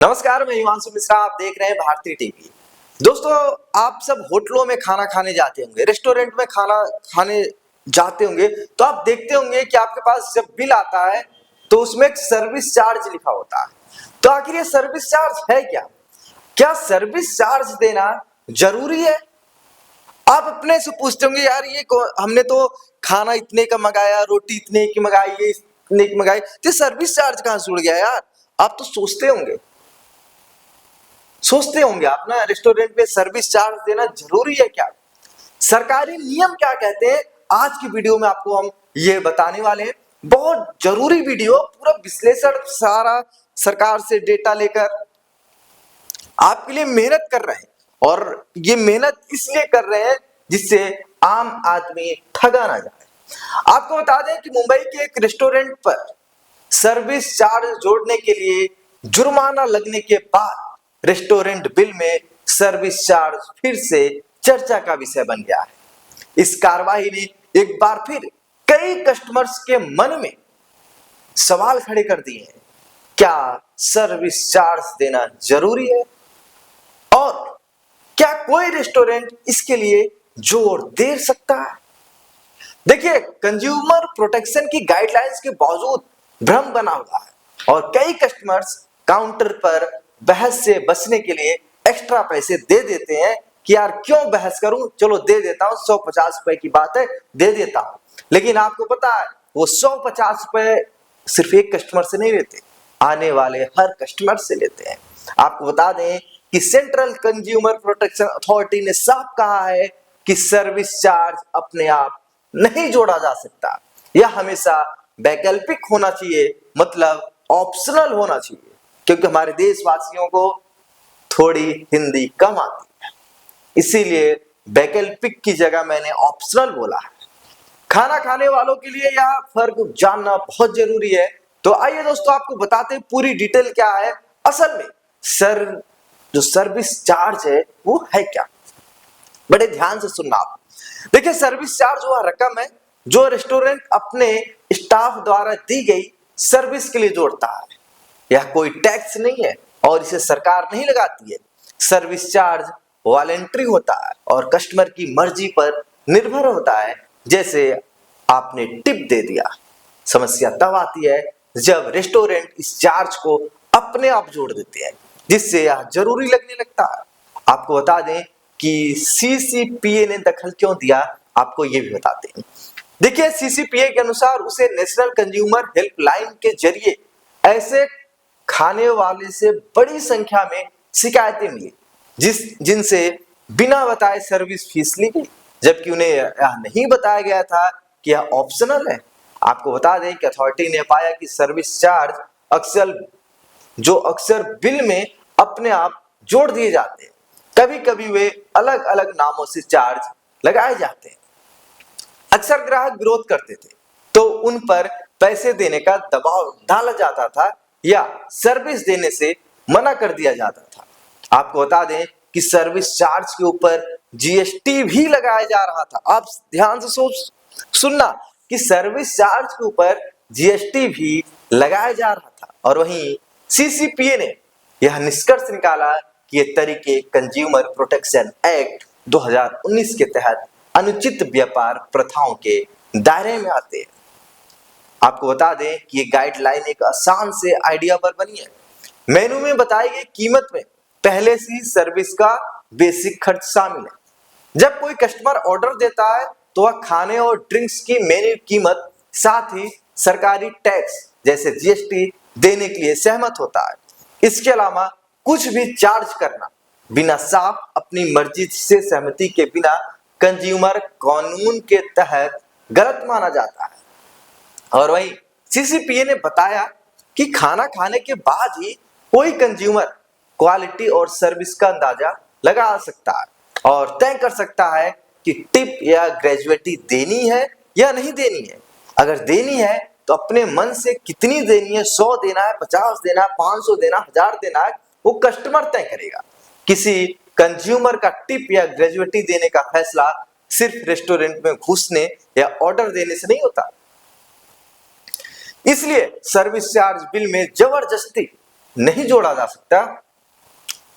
नमस्कार, मैं हिमांशु मिश्रा। आप देख रहे हैं भारतीय टीवी। दोस्तों, आप सब होटलों में खाना खाने जाते होंगे, रेस्टोरेंट में खाना खाने जाते होंगे, तो आप देखते होंगे कि आपके पास जब बिल आता है तो उसमें एक सर्विस चार्ज लिखा होता है। तो आखिर ये सर्विस चार्ज है क्या? क्या सर्विस चार्ज देना जरूरी है? आप अपने से पूछते होंगे, यार हमने तो खाना इतने का मंगाया, रोटी इतने की मंगाई, ये इतने की मंगाई, तो सर्विस चार्ज कहाँ से जुड़ गया यार? आप तो सोचते होंगे आप ना, रेस्टोरेंट में सर्विस चार्ज देना जरूरी है क्या? सरकारी नियम क्या कहते हैं, आज की वीडियो में आपको हम ये बताने वाले हैं। बहुत जरूरी वीडियो, पूरा विश्लेषण सारा सरकार से डेटा लेकर आपके लिए मेहनत कर रहे हैं। और ये मेहनत इसलिए कर रहे हैं जिससे आम आदमी ठगा ना जाए। आपको बता दें कि मुंबई के एक रेस्टोरेंट पर सर्विस चार्ज जोड़ने के लिए जुर्माना लगने के बाद रेस्टोरेंट बिल में सर्विस चार्ज फिर से चर्चा का विषय बन गया है। इस कार्रवाई ने एक बार फिर कई कस्टमर्स के मन में सवाल खड़े कर दिए हैं। क्या सर्विस चार्ज देना जरूरी है? और क्या कोई रेस्टोरेंट इसके लिए जोर दे सकता है? देखिए, कंज्यूमर प्रोटेक्शन की गाइडलाइंस के बावजूद भ्रम बना हुआ है और कई कस्टमर्स काउंटर पर बहस से बचने के लिए एक्स्ट्रा पैसे दे देते हैं कि यार क्यों बहस करूं, चलो दे देता हूं, 150 रुपए की बात है, दे देता हूं। लेकिन आपको पता है, वो 150 रुपए सिर्फ एक कस्टमर से नहीं लेते, आने वाले हर कस्टमर से लेते हैं। आपको बता दें कि सेंट्रल कंज्यूमर प्रोटेक्शन अथॉरिटी ने साफ कहा है कि सर्विस चार्ज अपने आप नहीं जोड़ा जा सकता। यह हमेशा वैकल्पिक होना चाहिए, मतलब ऑप्शनल होना चाहिए, क्योंकि हमारे देशवासियों को थोड़ी हिंदी कम आती है, इसीलिए वैकल्पिक की जगह मैंने ऑप्शनल बोला है। खाना खाने वालों के लिए यह फर्क जानना बहुत जरूरी है। तो आइए दोस्तों, आपको बताते हैं पूरी डिटेल क्या है। असल में जो सर्विस चार्ज है वो है क्या, बड़े ध्यान से सुनना आप। देखिए, सर्विस चार्ज वह रकम है जो रेस्टोरेंट अपने स्टाफ द्वारा दी गई सर्विस के लिए जोड़ता है। यह कोई टैक्स नहीं है और इसे सरकार नहीं लगाती है। सर्विस चार्ज वॉलेंटरी होता है और कस्टमर की मर्जी पर निर्भर होता है। जैसे आपने टिप दे दिया। समस्या तब आती है जब रेस्टोरेंट इस चार्ज को अपने आप जोड़ देते हैं, जिससे यह जरूरी लगने लगता है। आपको बता दें कि सीसीपीए ने दखल क्यों दिया, आपको ये भी बताते हैं। देखिए, सीसीपीए के अनुसार उसे नेशनल कंज्यूमर हेल्पलाइन के जरिए ऐसे खाने वाले से बड़ी संख्या में शिकायतें मिली जिनसे बिना बताए सर्विस फीस ली गई, जबकि उन्हें यह नहीं बताया गया था कि यह ऑप्शनल है। आपको बता दें कि अथॉरिटी ने पाया कि सर्विस चार्ज अक्सर बिल में अपने आप जोड़ दिए जाते हैं। कभी कभी वे अलग अलग नामों से चार्ज लगाए जाते हैं। अक्सर ग्राहक विरोध करते थे तो उन पर पैसे देने का दबाव डाला जाता था या सर्विस देने से मना कर दिया जाता था। आपको बता दें कि सर्विस चार्ज के ऊपर जीएसटी भी लगाया जा रहा था। आप ध्यान से सुनना कि सर्विस चार्ज के ऊपर जीएसटी भी लगाया जा रहा था। और वहीं सीसीपीए ने यह निष्कर्ष निकाला कि ये तरीके कंज्यूमर प्रोटेक्शन एक्ट 2019 के तहत अनुचित व्यापार प्रथाओं के दायरे में आते हैं। आपको बता दें कि ये गाइडलाइन एक आसान से आइडिया पर बनी है। मेनू में बताई गई कीमत में पहले से ही सर्विस का बेसिक खर्च शामिल है। जब कोई कस्टमर ऑर्डर देता है तो वह खाने और ड्रिंक्स की मेन्यू कीमत, साथ ही सरकारी टैक्स जैसे जीएसटी देने के लिए सहमत होता है। इसके अलावा कुछ भी चार्ज करना बिना साफ अपनी मर्जी से सहमति के बिना कंज्यूमर कानून के तहत गलत माना जाता है। और वहीं सीसीपीए ने बताया कि खाना खाने के बाद ही कोई कंज्यूमर क्वालिटी और सर्विस का अंदाजा लगा सकता है और तय कर सकता है कि टिप या ग्रेजुएटी देनी है या नहीं देनी है। अगर देनी है तो अपने मन से कितनी देनी है, 100 देना है, 50 देना है, 500 देना, 1000 देना है, वो कस्टमर तय करेगा। किसी कंज्यूमर का टिप या ग्रेजुएटी देने का फैसला सिर्फ रेस्टोरेंट में घुसने या ऑर्डर देने से नहीं होता। इसलिए सर्विस चार्ज बिल में जबरदस्ती नहीं जोड़ा जा सकता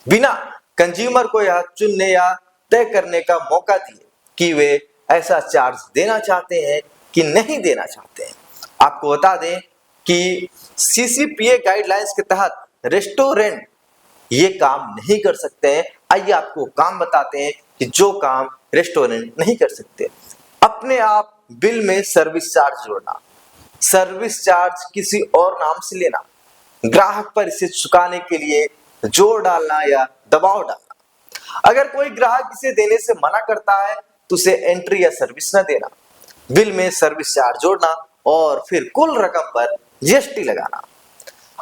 बिना कंज्यूमर को यह चुनने या तय करने का मौका दिए कि वे ऐसा चार्ज देना चाहते हैं कि नहीं देना चाहते हैं। आपको बता दें कि सीसीपीए गाइडलाइंस के तहत रेस्टोरेंट ये काम नहीं कर सकते हैं। आइए आपको काम बताते हैं कि जो काम रेस्टोरेंट नहीं कर सकते। अपने आप बिल में सर्विस चार्ज जोड़ना, सर्विस चार्ज किसी और नाम से लेना, ग्राहक पर इसे चुकाने के लिए जोर डालना या दबाव डालना। अगर कोई ग्राहक इसे देने से मना करता है तो उसे एंट्री या सर्विस न देना, बिल में सर्विस चार्ज जोड़ना और फिर कुल रकम पर जीएसटी लगाना।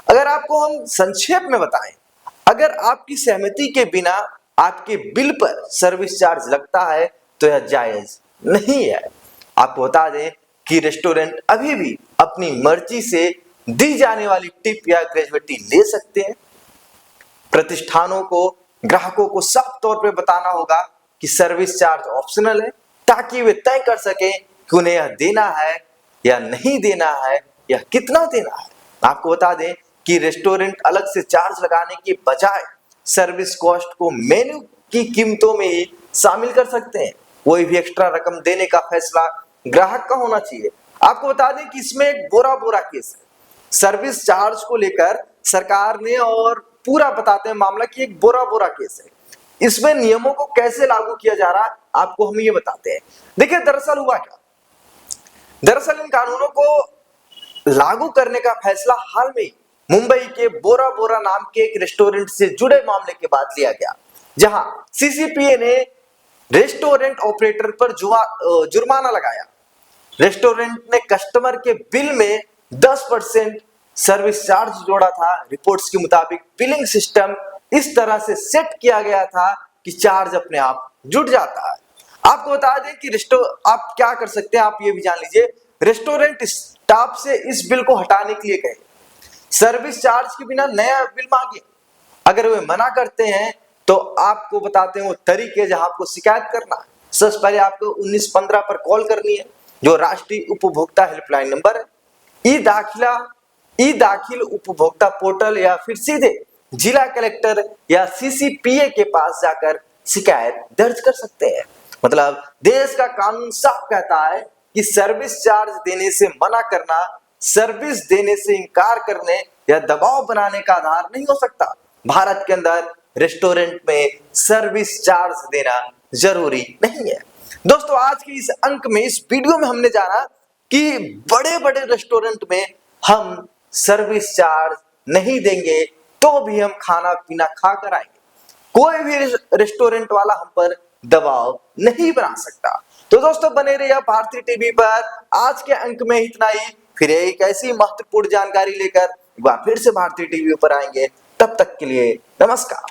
अगर आपको हम संक्षेप में बताएं, अगर आपकी सहमति के बिना आपके बिल पर सर्विस चार्ज लगता है तो यह जायज नहीं है। आपको बता दें कि रेस्टोरेंट अभी भी अपनी मर्जी से दी जाने वाली टिप या ग्रेजुएटी ले सकते हैं। प्रतिष्ठानों को ग्राहकों को साफ तौर पे बताना होगा कि सर्विस चार्ज ऑप्शनल है, ताकि वे तय कर सकें कि उन्हें यह देना है या नहीं देना है या कितना देना है। आपको बता दें कि रेस्टोरेंट अलग से चार्ज लगाने के बजाय सर्विस कॉस्ट को मेन्यू की कीमतों में ही शामिल कर सकते हैं। कोई भी एक्स्ट्रा रकम देने का फैसला ग्राहक का होना चाहिए। आपको बता दें कि इसमें एक बोरा केस है सर्विस चार्ज को लेकर सरकार ने, और पूरा बताते हैं मामला कि एक बोरा केस है। इसमें नियमों को कैसे लागू किया जा रहा है आपको हम ये बताते हैं। देखिए दरअसल हुआ क्या, दरअसल इन कानूनों को लागू करने का फैसला हाल में मुंबई के बोरा नाम के एक रेस्टोरेंट से जुड़े मामले के बाद लिया गया, जहां सीसीपीए ने रेस्टोरेंट ऑपरेटर पर जुर्माना लगाया। रेस्टोरेंट ने कस्टमर के बिल में 10% सर्विस चार्ज जोड़ा था। रिपोर्ट्स के मुताबिक बिलिंग सिस्टम इस तरह से सेट किया गया था कि चार्ज अपने आप जुड़ जाता है। आपको बता दें कि आप क्या कर सकते हैं, आप ये भी जान लीजिए, रेस्टोरेंट स्टाफ से इस बिल को हटाने के लिए कहें, सर्विस चार्ज के बिना नया बिल मांगे। अगर वे मना करते हैं तो आपको बताते हैं वो तरीके जहां आपको शिकायत करना है। सबसे पहले आपको 1915 पर कॉल करनी है, जो राष्ट्रीय उपभोक्ता हेल्पलाइन नंबर है। ई दाखिल उपभोक्ता पोर्टल या फिर सीधे जिला कलेक्टर या सीसीपीए के पास जाकर शिकायत दर्ज कर सकते हैं। मतलब देश का कानून साफ कहता है कि सर्विस चार्ज देने से मना करना सर्विस देने से इनकार करने या दबाव बनाने का आधार नहीं हो सकता। भारत के अंदर रेस्टोरेंट में सर्विस चार्ज देना जरूरी नहीं है। दोस्तों आज के इस अंक में, इस वीडियो में हमने जाना कि बड़े रेस्टोरेंट में हम सर्विस चार्ज नहीं देंगे तो भी हम खाना पीना खा कर आएंगे। कोई भी रेस्टोरेंट वाला हम पर दबाव नहीं बना सकता। तो दोस्तों बने रहिए भारतीय टीवी पर। आज के अंक में इतना ही, फिर एक ऐसी महत्वपूर्ण जानकारी लेकर एक बार फिर से भारतीय टीवी पर आएंगे। तब तक के लिए नमस्कार।